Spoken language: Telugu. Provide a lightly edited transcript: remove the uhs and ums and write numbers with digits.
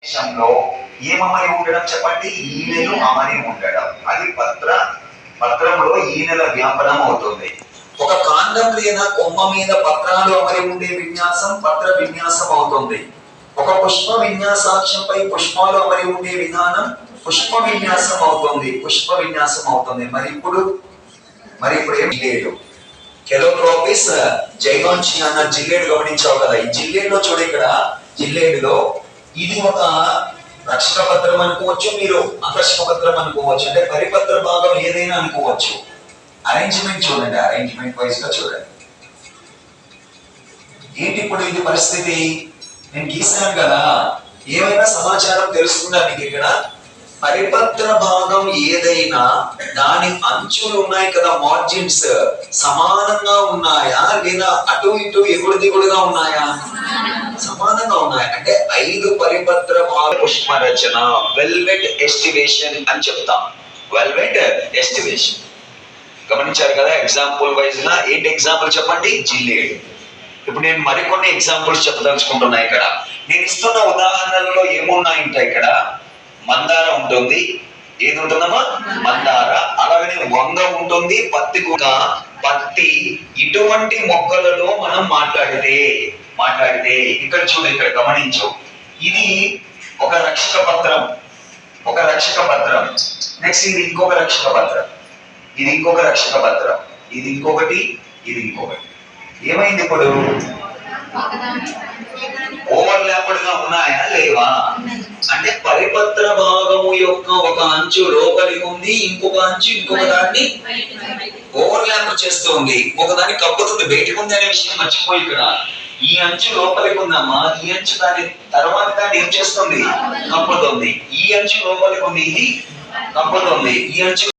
దేశంలో ఏమమని ఉండడం చెప్పండి? ఈనెలు అమని ఉండడం. అది పత్రంలో ఈనెల వ్యాపనం అవుతుంది. ఒక కాండం లేదా కొమ్మ మీద పత్రాలు అమరి ఉండే విన్యాసం పత్ర విన్యాసం అవుతుంది. ఒక పుష్ప విన్యాసాక్షంపై పుష్పాలు అమరి ఉండే విధానం పుష్ప విన్యాసం అవుతుంది. మరి ఇప్పుడు ఏం లేదు. కెలోట్రోపిస్ జైగాన్షియా అన్న జిల్లేడు గమనించావు కదా. ఈ జిల్లేడులో చూడ, ఇక్కడ జిల్లేడులో ఇది ఒక రక్షక పత్రం అనుకోవచ్చు, మీరు ఆకర్షక పత్రం అనుకోవచ్చు, అంటే పరిపత్ర భాగం ఏదైనా అనుకోవచ్చు. అరేంజ్మెంట్ చూడండి, అరేంజ్మెంట్ వైజ్ గా చూడండి. ఏంటి ఇప్పుడు ఇది పరిస్థితి? నేను గీసాను కదా, ఏమైనా సమాచారం తెలుస్తుందా మీకు? ఇక్కడ పరిపత్ర భాగం ఏదైనా దాని అంచులు ఉన్నాయి కదా, మార్జిన్స్ సమానంగా ఉన్నాయా లేదా అటు ఇటు ఎగుడు దిగుడుగా ఉన్నాయా? సమానంగా ఉన్నాయి. అంటే 5 పరిపత్ర భాగ పుష్ప రచన, వెల్వెట్ ఎస్టివేషన్ అని చెప్తాం. వెల్వెట్ ఎస్టివేషన్ గమనించారు కదా. ఎగ్జాంపుల్ వైజ్ గా ఏంటి ఎగ్జాంపుల్ చెప్పండి? జిల్లేడు. ఇప్పుడు నేను మరికొన్ని ఎగ్జాంపుల్స్ చెప్పదలుచుకుంటున్నా. ఇక్కడ నేను ఇస్తున్న ఉదాహరణలో ఏమున్నాయంటే, ఇక్కడ మందార ఉంటుంది. ఏది ఉంటుందమ్మా? మందార. అలాగనే వంగ ఉంటుంది, పత్తి కూడా. పత్తి ఇటువంటి మొక్కలలో మనం మాట్లాడితే ఇక్కడ చూడు, ఇక్కడ గమనించు. ఇది ఒక రక్షక పత్రం. నెక్స్ట్ ఇది ఇంకొక రక్షక పత్రం, ఇది ఇంకొకటి. ఏమైంది ఇప్పుడు? ఓవర్లాప్డ్ గా ఉన్నాయా లేవా? అంటే పరిపత్ర భాగము యొక్క ఒక అంచు లోపలికి ఉంది, ఇంకొక అంచు ఇంకొక దాన్ని ఓవర్లాప్ చేస్తుంది, ఒకదాన్ని కప్పుతుంది, బయటకు ఉంది అనే విషయం మర్చిపోయి ఇక్కడ ఈ అంచు లోపలికి ఉందమ్మా, ఈ అంచు దాని తర్వాత దాన్ని ఏం చేస్తుంది? కప్పుతుంది. ఈ అంచు లోపలికి ఉంది, ఇది కప్పుతుంది. ఈ అంచు